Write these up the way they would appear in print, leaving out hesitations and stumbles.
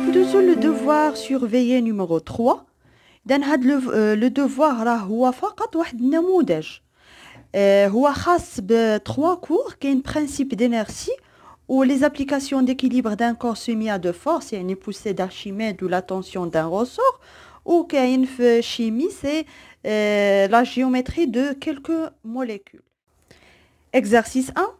ندوزو لو devoir surveiller numéro 3. إذن هاد لو devoir راه هو فقط واحد النموذج. هو خاص ب 3 cours كاين principe d'inertie ou les applications d'équilibre d'un corps soumis à de force يعني poussée d'Archimède ou la tension d'un ressort ou كاين في chimie c'est la géométrie de quelques molécules. Exercice 1.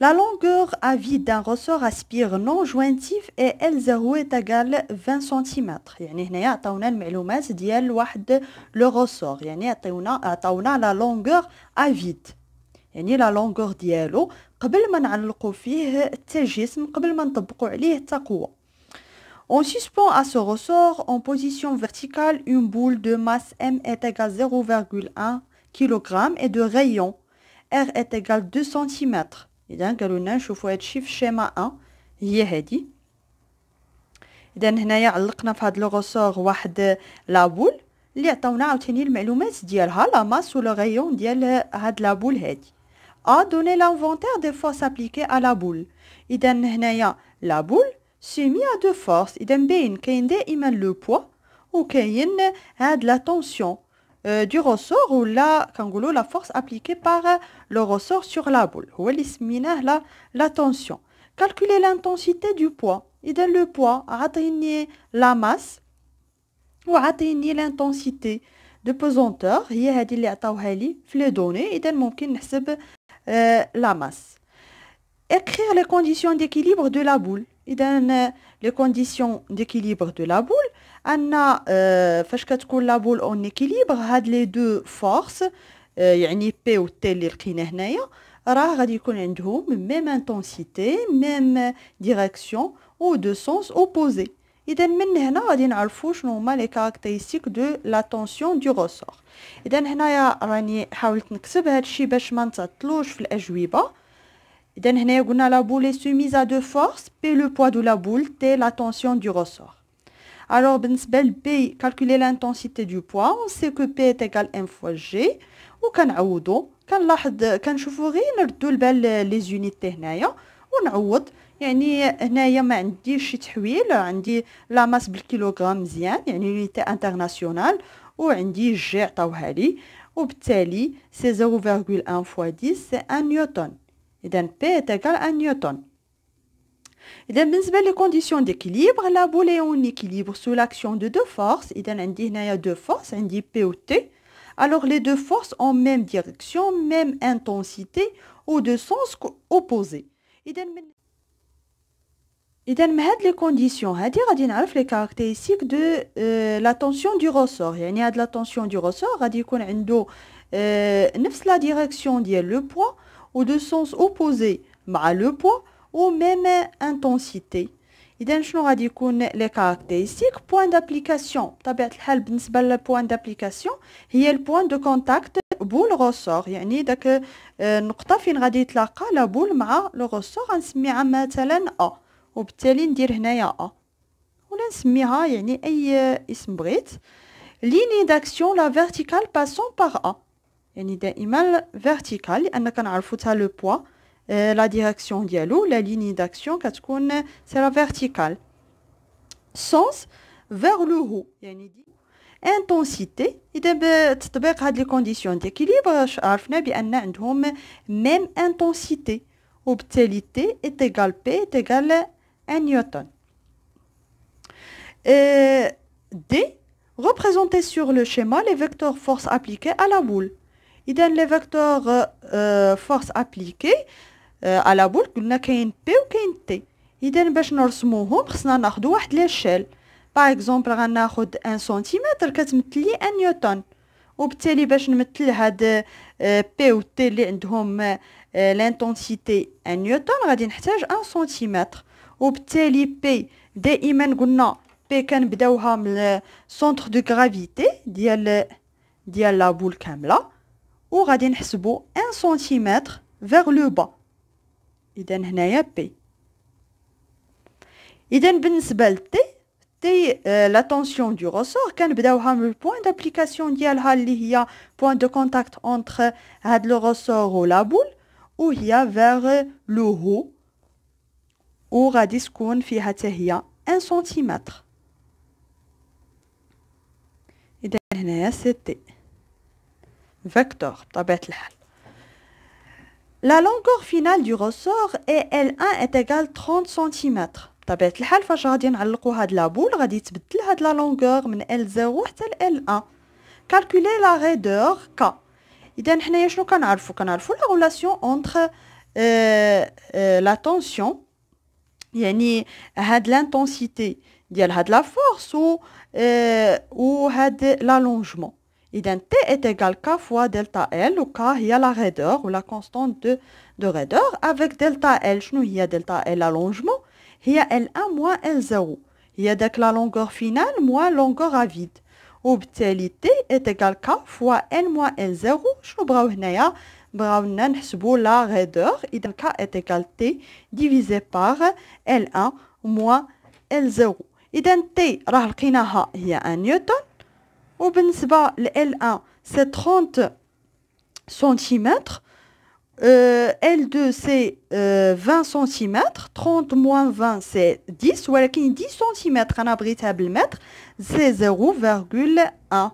La longueur à vide d'un ressort aspire non jointif et L0 est égal 20 cm. يعني هنايا عطاونا المعلومات ديال واحد لو ressort يعني عطاونا la longueur à vide يعني la longueur ديالو قبل ما نعلقوا فيه حتى جسم قبل ما نطبقوا عليه حتى قوة. On suspend à ce ressort en position verticale une boule de masse M est égale 0,1 kg et de rayon R est égal 2 cm. إذا قالوا لنا نشوفوا هادشي في شيما 1 هي هادي. إذا هنايا علقنا في هاد لو غوسور واحد لابول اللي عطاونا عاوتاني المعلومات ديالها لا ماس و لو غيون ديال هاد لابول هادي. A donné l'inventaire des forces appliquées à la boule. إذا هنايا لا بول soumis à deux forces. إذا باين كاين دائما لو بوا وكاين هاد لا tension du ressort ou la force appliquée par le ressort sur la boule. هو اللي سميناه la tension. Calculer l'intensité du poids. إذا le poids عطيني la masse وعطيني l'intensité de pesanteur هي هذه اللي عطاوها لي في les données. إذا ممكن نحسب la masse. Écrire les conditions d'équilibre de la boule. إذا les conditions d'équilibre de la boule أن فاش كتكون لا بول اون اكيليبر هاد لي دو فورس يعني بي و تي اللي لقينا هنايا راه غادي يكون عندهم ميم انتنسيتي ميم ديريكسيون و دو سونس اوبوزي. اذا من هنا غادي نعرفوا شنو هما لي كاركتيرستيك دو لا طونسيون دو روسور. اذا هنايا راني حاولت نكتب هادشي باش ما نتعطلوش في الاجوبه. اذا هنايا قلنا لا بول est soumise à deux forces P le poids de la boule T la tension du ressort. Alors, بالنسبة ل P, calculer l'intensité du poids, on sait que P est égal M fois G. وكنعوضوا كنشوفوا غير نردوا البال لي زونيتي هنايا ونعوض. يعني هنايا ما عنديش شي تحويل عندي لا ماس بالكيلوغرام مزيان يعني يونيتي انترناسيونال وعندي جي عطاوها لي وبالتالي سي 0,1 fois 10 سي 1 نيوتن. إذا P est égal 1 نيوتن. إذا بالنسبة لي كونديسيون d'équilibre la boule est en équilibre sous l'action de deux forces. إذا عندي هنايا deux forces عندي P و T. Alors les deux forces ont même direction, même intensité ou de sens opposé. إذا من هاد لي كونديسيون هادي غادي نعرف لي كاركتيرستيك دو لا طونسيون دو روسور. يعني هاد لا طونسيون دو روسور غادي يكون عنده نفس لا ديريكسيون ديال لو بوا و دو سونس اوبوزي مع لو بوا ou même intensité. إذا شنو غادي يكون لي كاركتيرستيك بوين دابليكاسيون. بطبيعة الحال بالنسبة للبوين دابليكاسيون هي البوين دو كونتاكت بول روسور يعني داك النقطة فين غادي يتلاقى لا بول مع لو روسور غنسميها مثلا أ وبالتالي ندير هنايا أ ولا نسميها يعني أي اسم بغيت. ليني داكسيون لا فيرتيكال باسون باغ أ يعني دائما فيرتيكال لأن كنعرفو تا لو بوا la direction dialo, la ligne d'action c'est la verticale. Sens vers le haut. يعني intensité. إذا بتطبيق هاد les conditions d'équilibre عرفنا بأن عندهم même intensité. وبالتالي T est égal P est égal 1 newton. D. Représenter sur le schéma les vecteurs force appliqués à la boule. إذا les vecteurs force appliqués à la boule قلنا كاين P وكاين T. إذا باش نرسموهم خصنا ناخدو واحد ليشيل. باغ اكزومبل غناخد 1 سنتيمتر كتمثل لي 1 نيوتن وبالتالي باش نمثل هاد P و T اللي عندهم لانتونسيتي 1 نيوتن غادي نحتاج 1 سنتيمتر وبالتالي P دائما قلنا P كنبداوها من سونتر دو غرافيتي ديال لا بول كامله وغادي نحسبو 1 سنتيمتر vers le bas. إذا هنايا بي. إذا بالنسبة لتي لا طونسيون دو روسور كنبداوها من البوين دابليكاسيون ديالها اللي هي بوين دو كونتاكت اونتر هاد لو روسور و لا بول وهي vers لو هو وغادي تكون فيها حتى هي 1 سنتيمتر. إذا هنايا سي تي vecteur بطبيعة الحال. La longueur finale du ressort est L1 est égale 30 cm. بطبيعة الحال فاش غادي نعلقو هاد لابول غادي تبدل هاد لا لونغور من L0 حتى ل L1. Calculer la raideur K. إذا حنايا شنو كنعرفو لا relation entre la tension يعني هاد l'intensité ديال هاد لا فورس و هاد l'allongement. إذا T est égal K fois delta L و K هي la raideur ou la constante de raideur avec delta L. شنو هي delta L allongement هي L1 moins L0 هي داك la longueur finale moins longueur à vide. وبالتالي T est égal K fois N moins L0. شنو بغاو هنايا بغاونا نحسبوا la raideur. إذا K est égal T divisé par L1 moins L0. إذا T راه لقيناها هي 1 نيوتن وبالنسبة ل L1 c'est 30 cm. L2 c'est 20 cm. 30 moins 20 c'est 10 ولكن 10 cm أنا بغيتها بالمتر c'est 0,1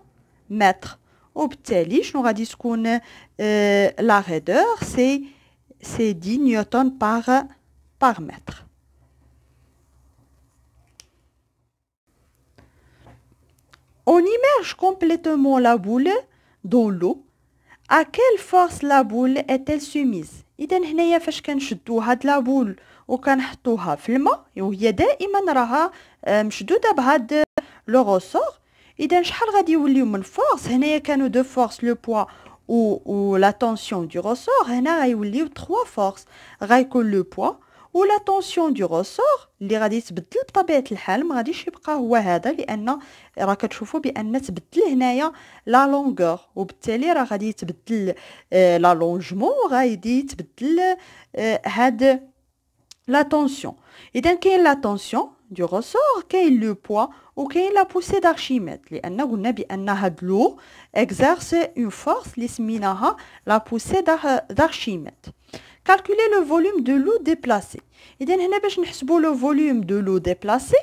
متر. وبالتالي شنو غادي تكون la raideur c'est 10 نيوتن par mètre. On immerge complètement la boule dans l'eau. À quelle force la boule est-elle soumise؟ إذا هنايا فاش كنشدو هاد لا بول وكنحطوها في الماء وهي دائما راها مشدودة بهاد لو غوسور. إذا شحال غادي يوليو من فورس؟ هنايا كانوا دو فورس لو بوا و لا تونسيون دو غوسور. هنا غيوليو 3 فورس غيكون لو بوا و لا تونسيون دو غوسور اللي غادي يتبدل بطبيعة الحال ما غاديش يبقى هو هذا لأن راه كتشوفوا بأن تبدل هنايا لا لونغور وبالتالي راه غادي يتبدل لا لونجمون وغادي يتبدل هاد لا تونسيون. إذا كاين لا تونسيون دو غوسور كاين لو بوا وكاين لا بوسي دارشيميد لأن قلنا بأن هاد لو اكزارس اون فورس اللي سميناها لا بوسي دارشيميد. Calculer le volume de l'eau déplacée. إذا هنا باش نحسبوا لو فوليوم دو لو ديبلاسي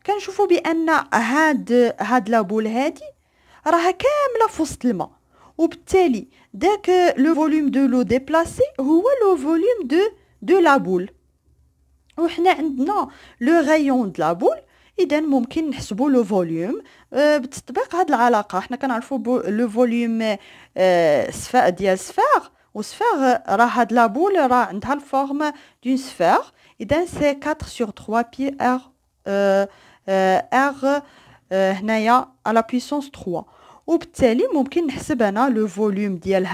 كنشوفوا بأن هاد لابول هادي راها كاملة في وسط الماء وبالتالي داك لو فوليوم دو لو ديبلاسي هو لو فوليوم دو لابول وحنا عندنا لو غايون د لابول. إذا ممكن نحسبوا لو فوليوم بتطبيق هاد العلاقة. حنا كنعرفوا لو فوليوم ديال سفاغ وسفير راه هاد لابول راه عندها الفورم دون سفير. إذا سي 4 sur 3 بي ار ار هنايا على بويسونس 3 وبالتالي ممكن نحسب انا لو فوليوم ديال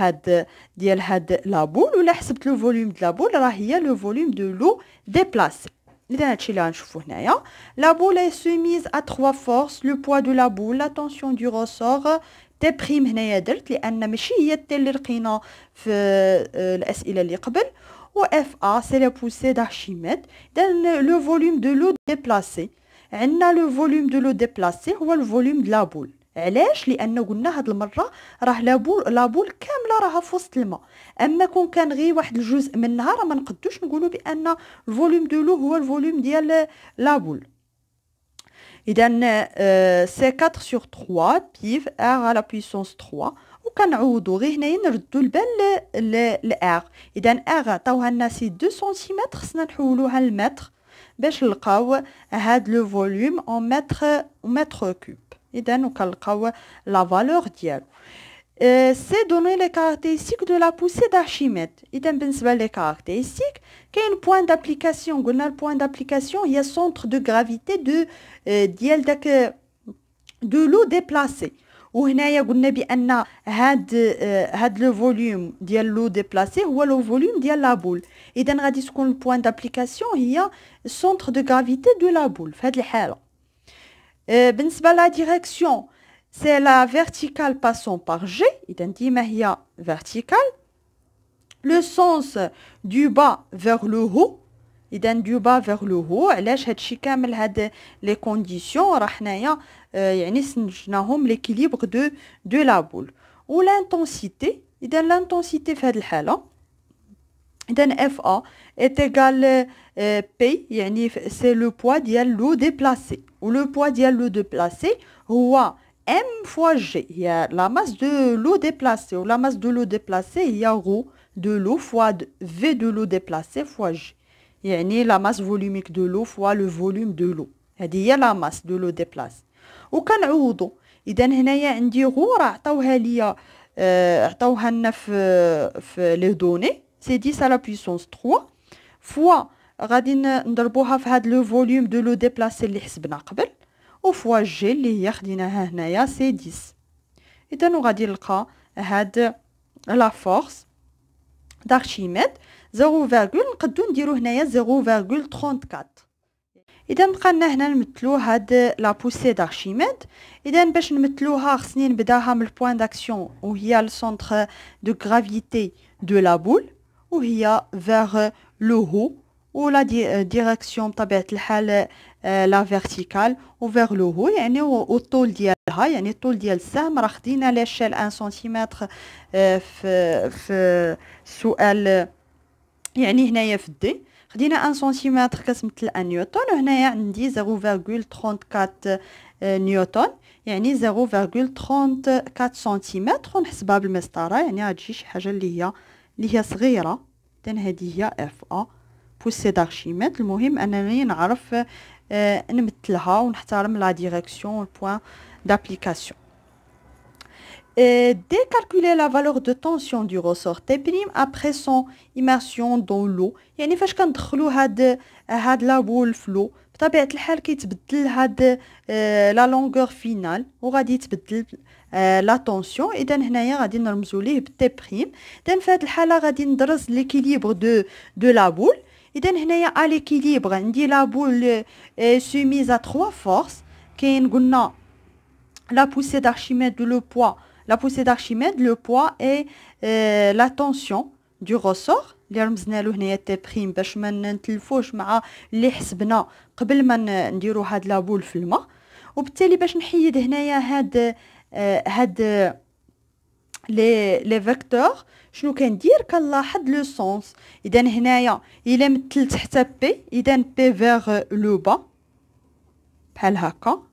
هاد لابول ولا حسبت لو فوليوم د لابول راه هي لو فوليوم دو لو ديبلاسي. إذا هادشي اللي غنشوفو هنايا لا بول اي سوميز ا 3 فورس لو بوا دو لا بول لا تونسيون دو روسور تي بريم هنايا درت لان ماشي هي تي اللي لقينا في الاسئله اللي قبل و اف ا سي لا بوسي دارشيميد. اذا لو فوليوم دو لو ديبلاسي عندنا لو فوليوم دو لو ديبلاسي هو الفوليوم د لابول. علاش؟ لان قلنا هاد المره راه لابول كامله راها في وسط الماء اما كون كان غير واحد الجزء منها راه ما نقدوش نقولوا بان الفوليوم دو لو هو الفوليوم ديال لابول. إذا سي 4 sur 3 بيف ار على بويسونس 3 وكنعوضو غير هنايا نردو البال لار. إذا ار عطاوها لنا سي 2 سنتيمتر خصنا نحولوها لمتر باش نلقاو هاد لو فوليوم اون متر كوب. إذا وكنلقاو لا فالور ديالو. سي دوني لي كاركتيرستيك دو لا بوسي دارشيميد. إذا بالنسبة لي كاركتيرستيك كاين بوين دابليكاسيون. قلنا البوين دابليكاسيون هي سونتر دو غرافيتي ديال داك دو لو ديبلاسي وهنايا قلنا بأن هاد لو فوليوم ديال لو ديبلاسي هو لو فوليوم ديال لابول. إذا غادي تكون البوين دابليكاسيون هي سونتر دو غرافيتي دو لابول في هاد الحالة. بالنسبة لا ديريكسيون c'est la verticale passant par G. إذا ديما هي verticale. Le sens du bas vers le haut. إذا du bas vers le haut. علاش هادشي كامل هاد لي كونديسيون راه حنايا يعني سنجناهم ليكيليبر دو لا بول. و لانتونسيتي. إذا لانتونسيتي في هاد الحالة إذا اف ا est égal بي يعني سي لو بوا ديال لو ديبلاسي و لو بوا ديال لو ديبلاسي هو M fois G. Il y a la masse de l'eau déplacée. Ou la masse de l'eau déplacée, il y a ρ de l'eau fois V de l'eau déplacée fois G. يعني la masse volumique de l'eau fois le volume de l'eau. هذه هي la masse de l'eau déplacée. وكنعوضوا. إذا هنايا عندي غو راه عطاوها ليا عطاوها لنا في لي دوني سي 10 على بويسونس 3 فوا غادي نضربوها في هاد لو فوليوم دو لو ديبلاسي اللي حسبنا قبل وفوا جي اللي هي خديناها هنايا سي 10. اذا غادي نلقى هاد لا فورس دارشيميد 0, نقدو نديرو هنايا 0.34. اذا بقالنا هنا نمثلو هاد لا بوسي دارشيميد. اذا باش نمثلوها خصني نبداها من البوين داكسيون وهي السونتر دو غرافيتي دو لا بول وهي فيغ لو هو ولا ديريكسيون بطبيعه الحال لا فيرتيكال وفيغ لو هو يعني والطول ديالها يعني الطول ديال السهم راه خدينا لاشيل 1 سنتيمتر في السؤال يعني هنايا في الدي خدينا 1 سنتيمتر كتمثل 1 نيوتن وهنايا عندي 0.34 نيوتن يعني 0.34 سنتيمتر ونحسبها بالمسطره يعني غتجي شي حاجه اللي هي صغيره. اذا هذه هي اف ا بوسي دارشيميد. المهم انني نعرف نمثلها ونحترم لا ديريكسيون البوين دابليكاسيون. Décalculer la valeur de tension du ressort T' après son immersion dans l'eau. يعني فاش كندخلو هاد لا بول في لو بطبيعه الحال كيتبدل هاد لا لونغور فينال وغادي يتبدل لا طونسيون. اذا هنايا غادي نرمزو ليه بالتي بريم. اذا في هاد الحاله غادي ندرس ليكيليبر دو لا بول. اذا هنايا ا ليكيليبر عندي لا بول سوميز ا 3 فورس. كاين قلنا لا poussée d'Archimède le poids. La poussée d'Archimède, le poids et la tension du ressort. اللي رمزنا له هنايا تي بريم باش ما نتلفوش مع اللي حسبنا قبل ما نديرو هاد لابول في الماء. وبالتالي باش نحيد هنايا هاد لي فيكتور شنو كندير كنلاحظ لو سونس. اذا هنايا الا مثلت حتى بي اذا بي فيغ لو با بحال هكا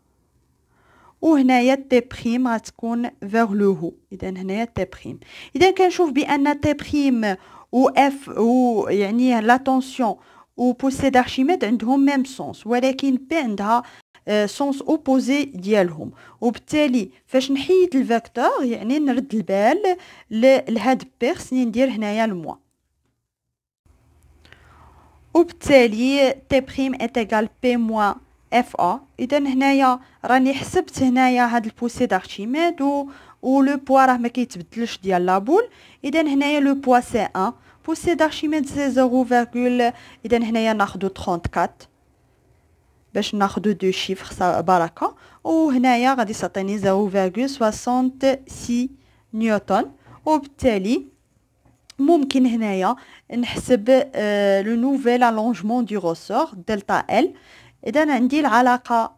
وهنايا تي بريم غتكون فيغ لو هو. اذا هنايا تي بريم. اذا كنشوف بان تي بريم و اف و يعني لا طونسيون و بوسي دارشيميد عندهم ميم سونس ولكن بي عندها سونس اوبوزي ديالهم. وبالتالي فاش نحيد الفيكتور يعني نرد البال لهاد بي خصني ندير هنايا الموا. وبالتالي تي بريم ايت ايغال بي موان اف ا. اذا هنايا راني حسبت هنايا هاد البوسي دارشيميد و لو بوا راه ما كيتبدلش ديال لابول. اذا هنايا لو بوا سي 1 بوسي دارشيميد سي 0. اذا هنايا ناخذ 34 باش ناخذ دو شيفر بركه وهنايا غادي تعطيني 0.66 نيوتن. وبالتالي ممكن هنايا نحسب لو نوفيل الونجمون دو روسور دلتا ال. اذا عندي العلاقه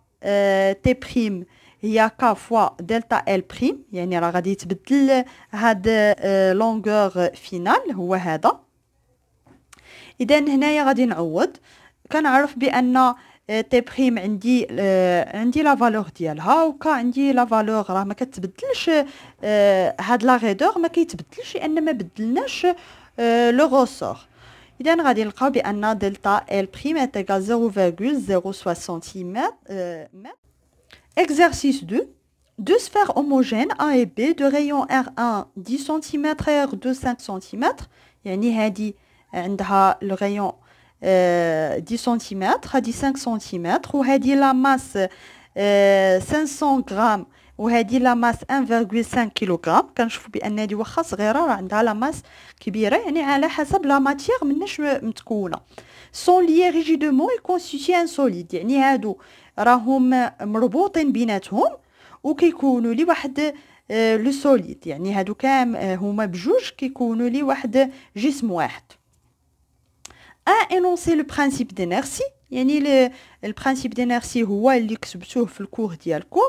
تي بريم هي ك فوا دلتا ال بريم يعني راه غادي يتبدل هاد لونغور فينال هو هذا. اذا هنايا غادي نعوض كنعرف بان تي بريم عندي لا فالور ديالها وكا عندي لا فالور راه ما كتبدلش. هاد لا غيدور ما كيتبدلش لان ما بدلناش لو روسور. اذا غادي نلقاو بان دلتا ال بريم ايغال 0.060 متر. Exercice 2. Deux sphères homogènes A et B de rayon R1 10 cm et R2 5 cm. يعني هذه عندها le rayon 10 cm هذه 5 cm وهذه لا ماس 500 غرام وهذه لا ماس 1.5 كيلوغرام. كنشوفوا بان هذه واخا صغيره راه عندها لا ماس كبيره يعني على حسب لا ماتيير مناش متكونه. سون ليي ريجيدومون يكونستيتي ان سوليد يعني هادو راهم مربوطين بيناتهم وكيكونوا لي واحد لو سوليد يعني هادو هما بجوج كيكونوا لي واحد جسم واحد. énoncer le principe d'inertie يعني البرانسيب d'inertie هو اللي كتبتوه في الكور ديالكم.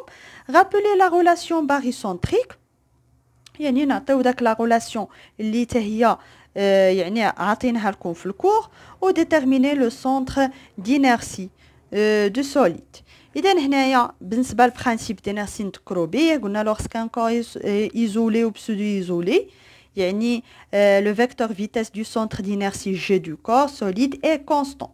rappeler la relation barycentrique يعني نعطيو داك لا رولاسيون اللي حتى هي يعني عاطينها لكم في الكور و déterminer le centre d'inertie de solide. اذا هنايا بالنسبه للبرانسيپ دينيرسي نذكروا به، قلنا لوغسكان كور ايزولي و بسودو ايزولي، يعني لو فيكتور فيتيس دو سونتر دينيرسي جي دو كور سوليد اي كونستون.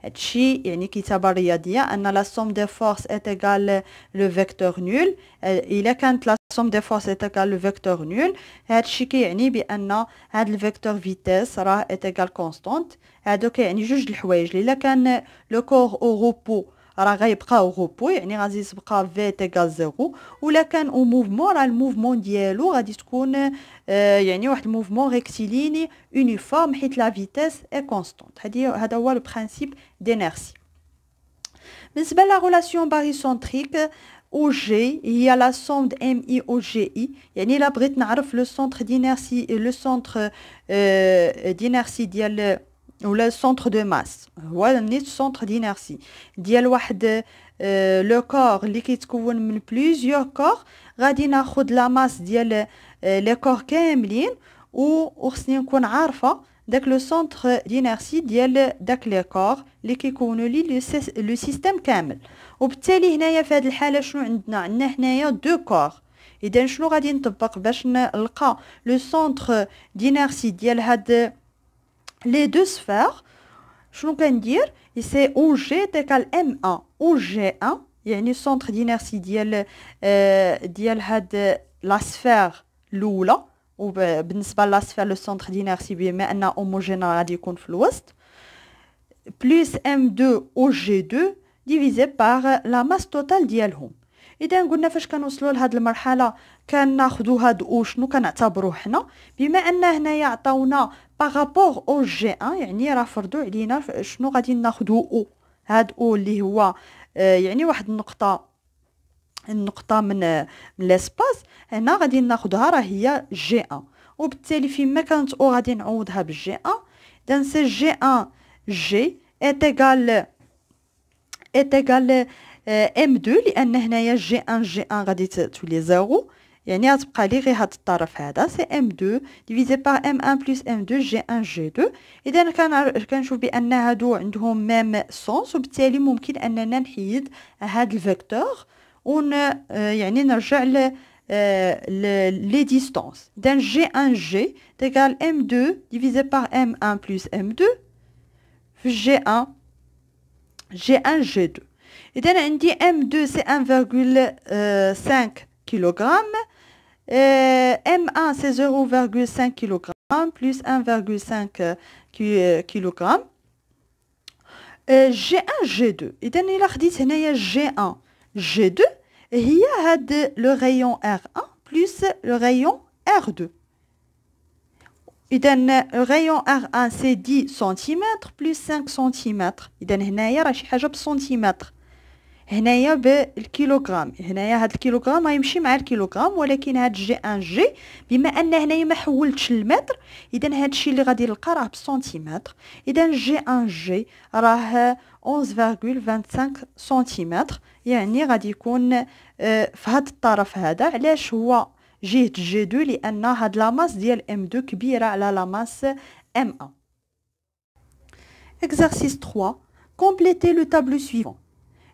هادشي يعني كتابة رياضية أن لا somme des forces est égale le vecteur nul. إلا كانت لا somme des forces est égale le vecteur nul، هادشي كيعني بأن هاد الفيكتور فيتيس راه est égale constante. هادو كيعني جوج الحوايج. إلا كان لو كور أو روبو راه غيبقى أو روبو، يعني غادي تبقى في تيغال زيرو، ولا كان أو موفمون راه الموفمون ديالو غادي تكون يعني واحد الموفمون ريكتيليني يونيفورم حيت لا فيتيس اي كونستونت. هذا هو لو برانسيپ دينيرسي. بالنسبه لا ريلاسيون باريسونتريك او جي هي لا سوم د ام اي او جي اي، يعني الا بغيت نعرف لو سونتر دينيرسي لو سونتر دينيرسي ديال ولا سونتر دو ماس، هو نيت سونتر دينيرسي ديال واحد لو كور اللي كيتكون من بليزيور كور، غادي ناخذ لا ماس ديال لي كور كاملين وخصني نكون عارفه داك لو سونتر دينيرسي ديال داك لي كور اللي كيكونوا لي لو سيستيم كامل. وبالتالي هنايا في هذه الحاله شنو عندنا هنايا دو كور. اذا شنو غادي نطبق باش نلقى لو سونتر دينيرسي ديال هاد لي دو سفير؟ شنو كندير؟ سي او جي تيكال ام 1 او جي 1، يعني سونتر دينيرسي ديال هاد لا سفير الاولى، وبالنسبه لا سفير لو سونتر دينيرسي بما ان هوموجين غادي يكون في الوسط، بلس ام 2 او جي 2 ديفيزي بار لا ماس توتال ديالهم. اذا قلنا فاش كنوصلوا لهاد المرحله كناخذوا هاد او شنو كنعتبروه حنا، بما ان هنايا عطاونا بارابور او جي 1، يعني راه فرضوا علينا شنو غادي ناخذوا او، هاد او اللي هو يعني واحد النقطه من لاسباس، هنا غادي ناخذها راه هي جي 1، وبالتالي فيما كانت او غادي نعوضها بالجي 1. اذا سي جي 1 جي ايتيغال ام 2، لان هنايا جي 1 جي 1 غادي تولي زيرو، يعني غتبقى لي غير هاد الطرف هذا سي ام 2 ديفيزي بار ام 1 بلس ام 2 جي 1 جي 2. اذا كنشوف بان هادو عندهم ميم سونس، وبالتالي ممكن اننا نحيد هاد الفيكتور يعني نرجع لي ديستانس. اذا جي 1 جي تيغال ام 2 ديفيزي بار ام 1 بلس ام 2 في جي 1 جي 1 جي 2. اذا عندي ام 2 سي 1,5 كيلوغرام، ام 1 سي 0,5 كيلوغرام بلس 1,5 كيلوغرام، جي 1 جي 2. اذا الا خديت هنايا جي 1 جي 2 هي هاد لو رايون ار 1 بلس لو رايون ار 2. اذا الرايون ار 1 سي 10 سنتيمتر بلس 5 سنتيمتر، اذا هنايا راه شي حاجه بالسنتيمتر، هنايا بالكيلوغرام، هنايا هاد الكيلوغرام غيمشي مع الكيلوغرام، ولكن هاد جي 1 جي بما ان هنايا ما حولتش المتر، اذا هادشي اللي غادي نلقى راه بالسنتيمتر. اذا جي 1 جي راه 11.25 سنتيمتر، يعني غادي يكون في هاد الطرف هذا. علاش هو جهه جي 2؟ لان هاد لا ماس ديال ام 2 كبيره على لا ماس ام 1. exercice 3 complétez le tableau suivant.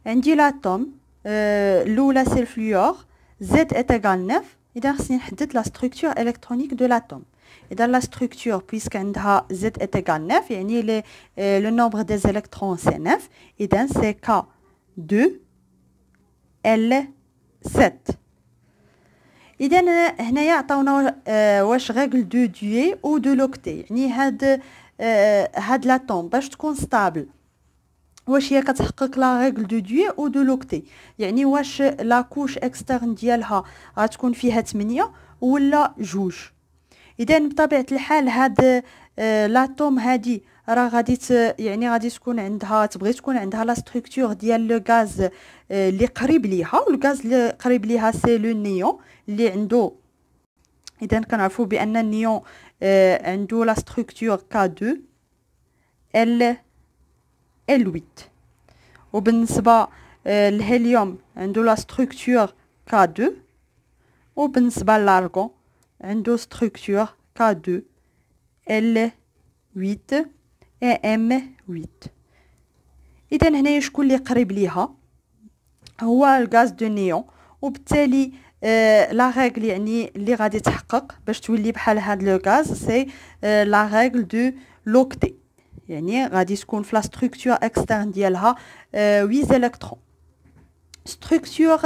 عندي لاتوم الاولى سي الفلوور زد ايتيغال 9. اذا خصني نحدد لا ستركتور الكترونيك دو لاتوم. اذا لا ستركتور بويسك عندها زد ايتيغال 9، يعني لو نومبر دي الكترون سي 9، اذا سي كا 2 ال 7. اذا هنايا عطاونا واش ريغل دو دوي او دو لوكتي، يعني هاد لاتوم باش تكون ستابل واش هي كتحقق لا ريغل دو دوي او دو لوكتي، يعني واش لا كوش اكسترن ديالها غتكون فيها 8 ولا 2. اذا بطبيعه الحال هاد لاتوم هادي راه غادي يعني غادي تكون عندها تبغي تكون عندها لا ستركتور ديال لو غاز اللي قريب ليها، والغاز اللي قريب ليها سي لو نيون اللي عنده. اذا كنعرفوا بان النيون عنده لا ستركتور K2 L 8، وبالنسبه الهيليوم عنده لا ستركتور K2، وبالنسبه للارغون عنده ستركتور K2 L 8 M 8. اذا هنايا شكون اللي قريب ليها؟ هو الغاز دو نيون. وبالتالي لا ريغل يعني اللي غادي تحقق باش تولي بحال هاد لو غاز سي لا ريغل دو لوكتي، يعني غادي تكون في لا ستركتور اكسترن ديالها 8 الكترون. ستركتور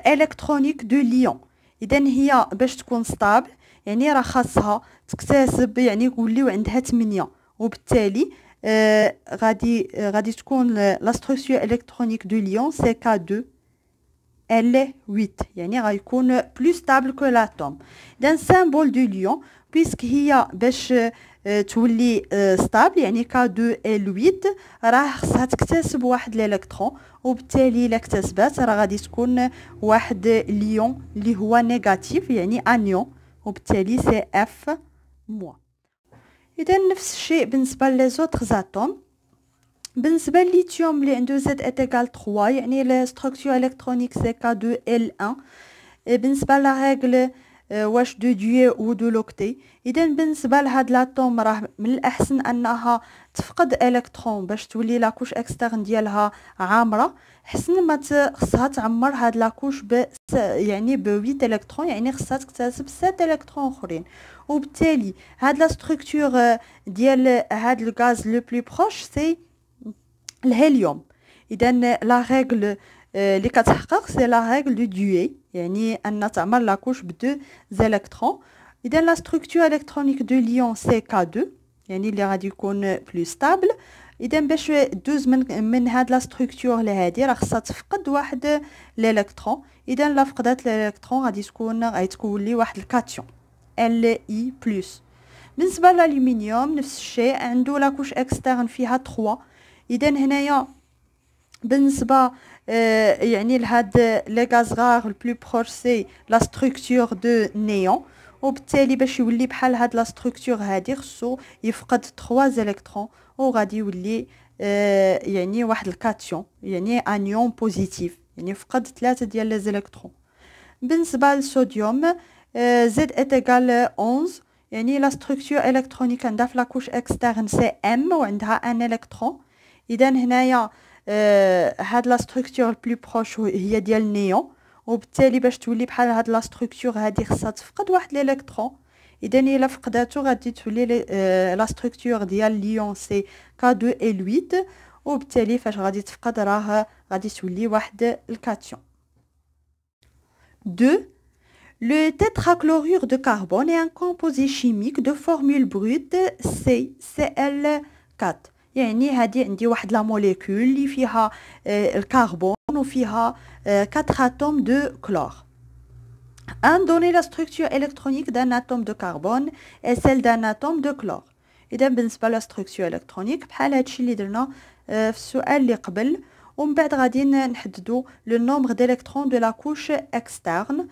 الكترونيك دو ليون، اذا هي باش تكون ستابل يعني راه خاصها تكتسب يعني يوليو عندها 8، وبالتالي غادي تكون لا ستركتور الكترونيك دو ليون سي K2 L8، يعني غيكون بلو ستابل كو لاتوم. دان سامبول دو ليون بيسك هي باش تولي ستابل يعني K2 L8 راه خصها تكتسب واحد الالكترون، وبالتالي الا اكتسبات راه غادي تكون واحد ليون اللي هو نيجاتيف يعني انيون، وبالتالي سي اف موا. اذا نفس الشيء بالنسبه لي زوتر زاتوم. بالنسبه للليثيوم اللي عنده زد اتيكال 3 يعني لا ستركتور الكترونيك سي K2 L1. بالنسبه لا ريغل واش دو دوي و دو لوكتي، اذا بالنسبه لهاد لاتوم راه من الاحسن انها تفقد الكترون باش تولي لاكوش اكسترن ديالها عامره، حسن ما خصها تعمر هاد لاكوش يعني ب 8 الكترون، يعني خصها تكتسب 7 الكترون اخرين. وبالتالي هاد لا ستركتور ديال هاد الغاز لو بلو بروش سي الهيليوم. اذا لا ريغل اللي كتحقق سي لا ريغل دو دوي، يعني ان تعمر لاكوش ب2 الكترون. اذا لا ستركتور الكترونيك دو ليون سي K2 يعني اللي غادي يكون بلو ستابل. اذا باش دوز من هاد لا ستركتور لهادي راه خصها تفقد واحد الالكترون، اذا لا فقدات الالكترون غادي تكون لي واحد الكاتيون Li+. بالنسبه للالومنيوم نفس الشيء، عنده لاكوش اكسترن فيها 3. اذا هنايا بالنسبه يعني لهاد لي غاز غار البلو بروش سي لا ستركتور دو نيون، وبالتالي باش يولي بحال هاد لا ستركتور هادي خصو يفقد 3 الكترون وغادي يولي يعني واحد الكاتيون يعني انيون بوزيتيف، يعني فقد 3 ديال لي الكترون. بالنسبه للصوديوم زد اتيكال 11 يعني لا ستركتور الكترونيك عندها في لاكوش اكسترن سي ام وعندها ان الكترون. اذا هنايا هاد لا ستركتور البلو بروش هي ديال النيون، وبالتالي باش تولي بحال هاد لا ستركتور هادي خصها تفقد واحد الالكترون. اذا الا فقداتو غادي تولي لا ستركتور ديال ليون سي K2 L8، وبالتالي فاش غادي تفقد راه غادي تولي واحد الكاتيون. 2. Le tétrachlorure de carbone est un composé chimique de formule brute CCl4. يعني هذه عندي واحد لا موليكول اللي فيها الكربون وفيها 4 atomes de chlore. Un donné la structure électronique d'un atome de carbone et celle d'un atome de chlore. إذا بالنسبة لا structure électronique بحال هادشي اللي درنا في السؤال اللي قبل، ومن بعد غادي نحددو لو نومبر d'électrons de la couche externe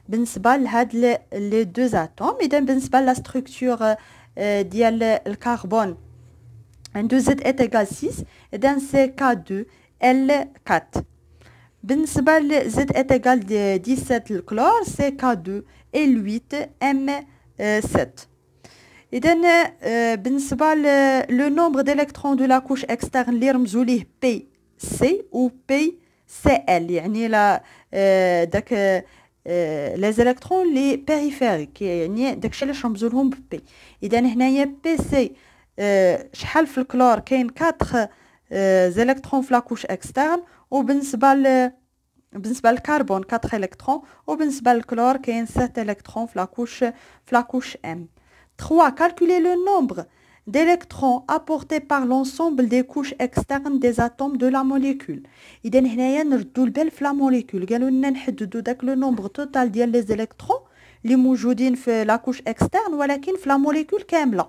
بالنسبة لهاد لي دو اتوم. اذا بالنسبة لا structure ديال الكربون عنده زد اتيكال 6، اذا سي K2 L4. بالنسبة لزد اتيكال 17 الكلور سي K2 L8 M7. اذا بالنسبة لو نومبر d'électrons de la couche externe اللي رمزوا ليه PC و PCl، يعني لا داك لي زيليكترون لي بيريفيريك، يعني داكشي علاش رمزوا لهم ب P. اذا هنايا PC شحال في الكلور كاين 4 زيليكترون في لاكوش اكسترن، وبالنسبه للكربون 4 الكترون، وبالنسبه للكلور كاين 7 الكترون في لاكوش M. 3. Calculer le nombre d'électrons apportés par l'ensemble des couches externes des atomes de la molécule. اذا هنايا نردوا البال في لا موليكول، قالوا لنا نحددوا داك لو نومبر توتال ديال لي زيليكترون اللي موجودين في لاكوش اكسترن ولكن في لا موليكول كامله.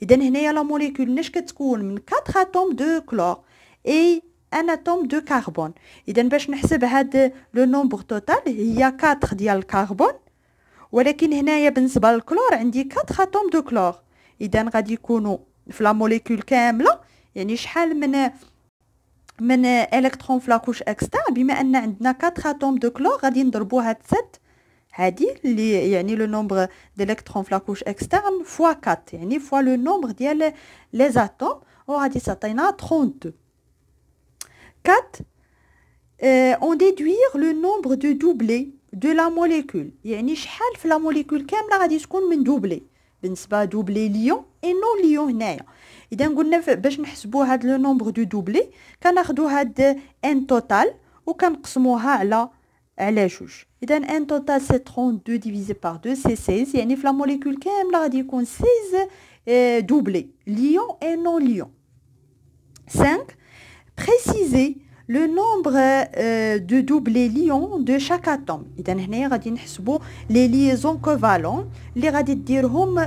اذا هنايا لا موليكول ناش كتكون من 4 اتوم دو كلور اي ان اتوم دو كربون. اذا باش نحسب هاد لو نومبر توتال هي 4 ديال الكربون، ولكن هنايا بالنسبه للكلور عندي 4 اتوم دو كلور. اذا غادي يكونوا في لا موليكول كامله، يعني شحال من الكترون في لاكوش اكسترن. بما ان عندنا 4 اتوم دو كلور غادي نضربوا هاد 7 هادي اللي يعني لو نومبر d'électrons في لاكوش اكسترن فوا 4، يعني فوا لو نومبر ديال لي اتوم، وغادي تعطينا 32. 4 on déduire le nombre de doublés de la molécule. يعني شحال في la molécule كاملة غادي تكون من دوبلي. بالنسبة دوبلي ليون اي نون ليون هنايا. إذا قلنا باش نحسبوا هاد لو نومبر دو دوبلي كناخدو هاد ان توتال وكنقسموها على جوج. إذا ان توتال سي 32 ديفيزي بار 2 سي 16 يعني في لا موليكول كاملة غادي يكون 16 doublés lions et non lions. 5. Préciser le nombre de doublés lions de chaque atome. إذا هنايا غادي نحسبوا les liaisons covalentes اللي غادي ديرهم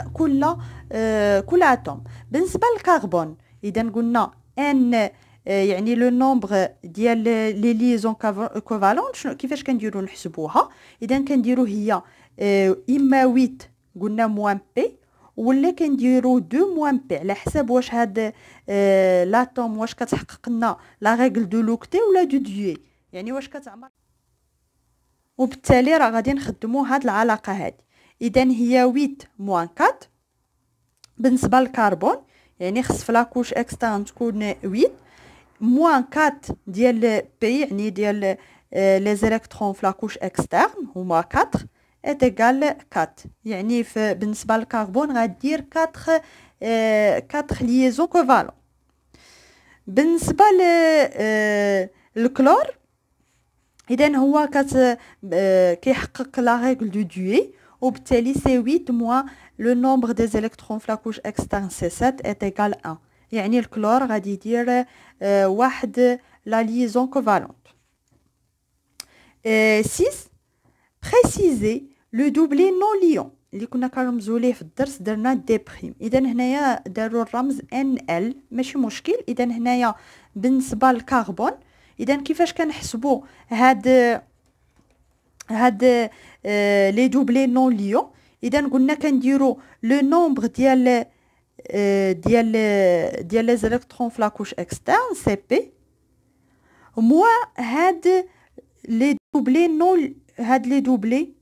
كل اتوم. بالنسبة للكربون إذا قلنا ان يعني لو نومبر ديال لي ليزون كوفالون كيفاش كنديروا نحسبوها. اذا كنديروا هي اما 8 قلنا موان بي ولا كنديروا 2 موان بي على حسب واش هاد لاتوم واش كتحقق لنا لا ريغل دو لوكتي ولا دو ديوي يعني واش كتعمر. وبالتالي راه غادي نخدموا هاد العلاقه هادي. اذا هي 8 موان 4 بالنسبه للكربون يعني خص في لاكوش اكسترن تكون 8 موان 4 ديال بي يعني ديال لي زيليكترون في لاكوش اكسترن هما 4 est égal 4 يعني بالنسبه للكربون غادير 4 liaisons covalent. بالنسبه للكلور اذا هو كيحقق لا ريغل دو دوي وبالتالي سي 8 موان لو نومبر دي زيليكترون في لاكوش اكسترن سي 7 est égal 1 يعني الكلور غادي يدير واحد لا ليزون كوفالونت. 6 بريسيزي لو دوبلي نون ليون اللي كنا كنرمزوا ليه في الدرس درنا دي بريم. اذا هنايا داروا الرمز ان ال ماشي مشكل. اذا هنايا بالنسبه للكربون اذا كيفاش كنحسبوا هاد لي دوبلي نون ليون. اذا قلنا كنديروا لو نومبر ديال لي زيليكترون في لاكوش اكسترن سي بي موا هاد لي دوبلي نون هاد لي دوبلي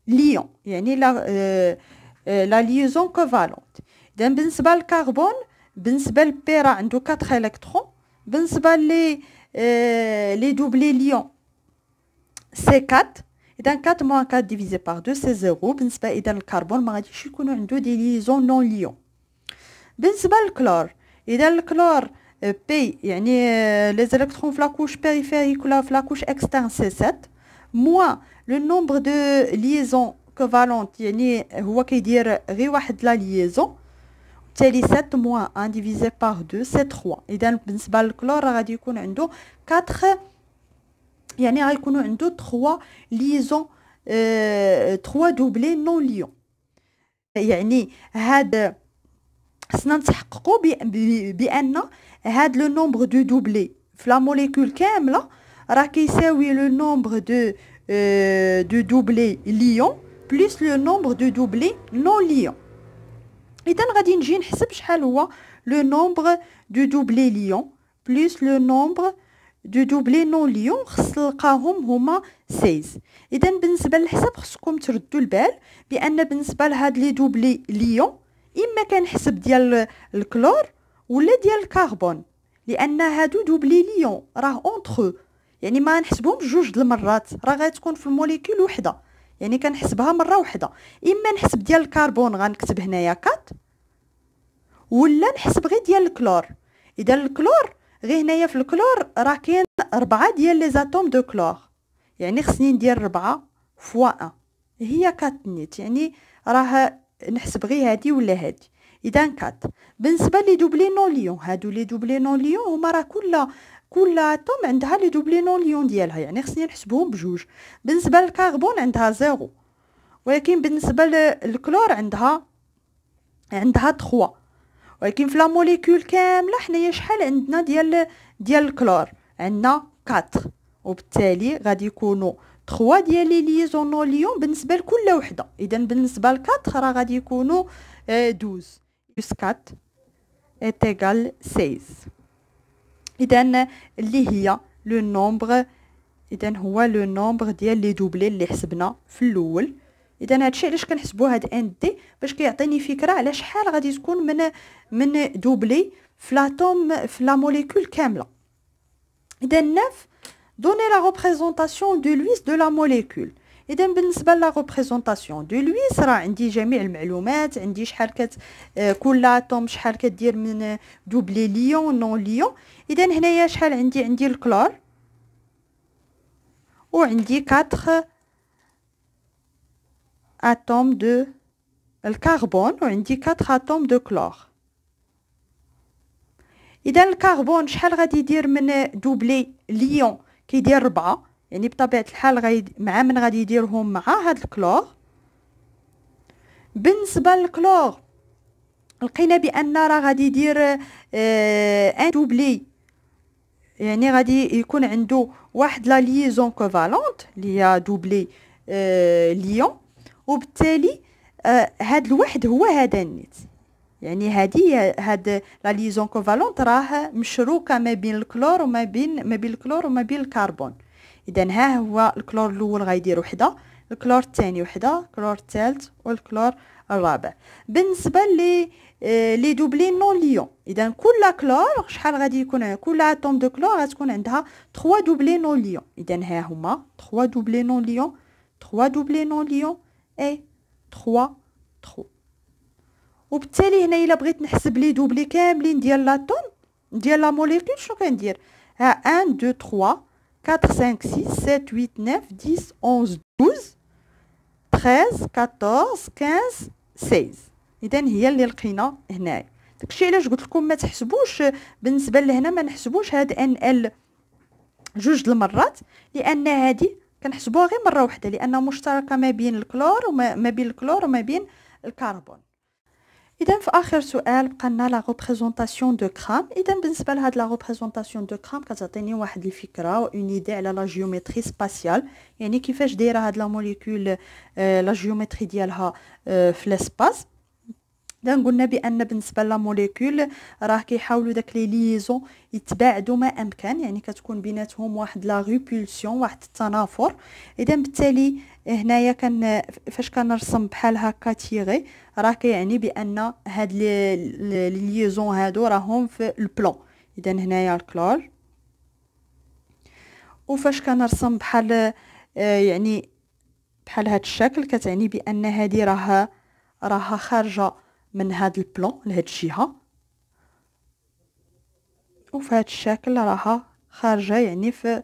ليون يعني لا ليزون كوفالونت. اذا بالنسبه للكربون بالنسبه للبي راه عنده 4 الكترون. بالنسبه لي دوبلي ليون سي 4 اذا 4 موان 4 ديفيزي بار 2 سي 0. بالنسبه اذا الكربون ما غاديش يكونوا عنده دي ليزون نون ليون. بالنسبه للكلور اذا الكلور بي يعني لي زيليكترون في لاكوش بيريفيريك ولا في لاكوش اكسترن سي 7 موان لو نومبر دو ليزون كوفالونت يعني هو كيدير غير واحد لا ليزون بالتالي 7 موان 1 ديفيزي بار 2 سي 3. اذا بالنسبه للكلور غادي يكون عنده 4 يعني غيكونوا عنده 3 ليزون 3 دوبلي نون ليون. يعني هاد خصنا نتحققوا بان هاد لو نومبر دو دوبلي في لا موليكول كامله راه كيساوي لو نومبر دو دوبلي ليون بلس لو نومبر دو دوبلي نون ليون. اذا غادي نجي نحسب شحال هو لو نومبر دو دوبلي ليون بلس لو نومبر دو دوبلي نون ليون خص نلقاهم هما 16. اذا بالنسبه للحساب خصكم تردوا البال بان بالنسبه لهاد لي دوبلي ليون اما كنحسب ديال الكلور ولا ديال الكربون لان هادو دوبلي ليون راه اونطخ يعني ما نحسبهمش جوج المرات راه غتكون في الموليكول وحده يعني كنحسبها مره وحده. اما نحسب ديال الكربون غنكتب هنايا 4 ولا نحسب غير ديال الكلور. اذا الكلور غير هنايا في الكلور راه كاين 4 ديال لي زاتوم دو كلور يعني خصني ندير 4 فوا 1 هي 4 نيت يعني راه نحسب غير هادي ولا هادي. اذا 4 بالنسبه لي دوبلي نون ليون هادو لي دوبلي نون ليون هما راه كل اتوم عندها لي دوبلي نون ليون ديالها يعني خصني نحسبهم بجوج. بالنسبه للكربون عندها 0 ولكن بالنسبه للكلور عندها 3 ولكن في لا موليكول كامله حنايا شحال عندنا ديال الكلور عندنا 4 وبالتالي غادي يكونوا 3 ديال لي ليزون نون ليون بالنسبه لكل وحده. اذا بالنسبه ل 4 راه غادي يكونوا 12 بلس 4 est égal 16. اذا اللي هي لو نومبر اذا هو لو نومبر ديال لي دوبلي اللي حسبنا في الاول. اذا هادشي علاش كنحسبوا هاد ان دي باش كيعطيني فكره على شحال غادي تكون من دوبلي في لاتوم في لا موليكول كامله. اذا 9 Donnez la représentation de Lewis de la molécule. إذا بالنسبة لا représentation de Lewis راه عندي جميع المعلومات، عندي شحال كل اتوم شحال كدير من دوبلي ليون نون ليون. إذا هنايا شحال عندي الكلور وعندي 4 اتوم دو الكربون وعندي 4 اتوم دو كلور. إذا الكربون شحال غادي يدير من دوبلي ليون؟ كيدير 4، يعني بطبيعة الحال مع من غادي يديرهم مع هاد الكلور. بالنسبة للكلور لقينا بأن راه غادي يدير ان دوبلي، يعني غادي يكون عنده واحد لا ليزون كوفالونت اللي هي دوبلي ليون، وبالتالي هاد الوحد هو هذا النيت، يعني هاد لا ليزون كوفالونت راه مشروكه ما بين الكلور وما بين الكلور وما بين الكربون. اذا ها هو الكلور الاول غيدير وحده، الكلور الثاني وحده، الكلور الثالث والكلور الرابع. بالنسبه لي دوبلي نون ليون، اذا كل كلور شحال غادي يكون، كل اتوم دو كلور غتكون عندها 3 دوبلي نون ليون. اذا ها هما 3 دوبلي نون ليون، 3 دوبلي نون ليون اي 3 3. وبالتالي هنا الا بغيت نحسب لي دوبلي كاملين ديال لاتوم ديال لا موليكول شنو كندير؟ ها 1 2 3 4 5 6 7 8 9 10 11 12 13 14 15 16. اذا هي اللي لقينا هنايا. داكشي علاش قلت لكم ما تحسبوش بالنسبه لهنا، ما نحسبوش هاد ان ال جوج المرات، لان هذه كنحسبوها غير مره واحده، لانها مشتركه ما بين الكلور وما بين الكلور وما بين الكربون. اذا في اخر سؤال بقى لنا لا ريبريزونطاسيون دو كرام. اذا بالنسبه لهاد لا ريبريزونطاسيون دو كرام كتعطيني واحد الفكره اون ايدي على لا جيومتري سباسيال، يعني كيفاش دايره هاد لا موليكول لا جيومتري ديالها في لاسباس. اذا قلنا بان بالنسبه لا موليكول راه كيحاولوا داك لي ليزون يتباعدوا ما امكن، يعني كتكون بيناتهم واحد لا ريبولسيون، واحد التنافر. اذا بالتالي هنايا فاش كنرسم بحال هكا تيغي راه كيعني بان هاد لي ليزون هادو راهم في البلان. اذا هنايا الكلور، وفاش كنرسم بحال يعني بحال هاد الشكل كتعني بان هادي راها خارجه من هاد البلان لهاد الجهه، وفي هاد الشكل راها خارجه يعني في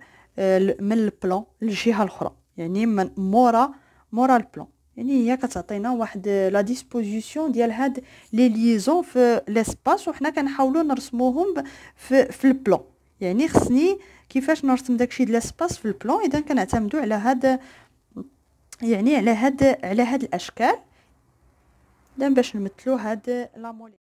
من البلان للجهه الاخرى، يعني من مورا البلان. يعني هي كتعطينا واحد لا ديسبوزيسيون ديال هاد لي ليزون في لاسباس، وحنا كنحاولوا نرسموهم في البلان. يعني خصني كيفاش نرسم داكشي ديال لاسباس في البلان. اذا كنعتمدوا على هاد يعني على هاد الاشكال باش نمثلوا هاد لا موليكول.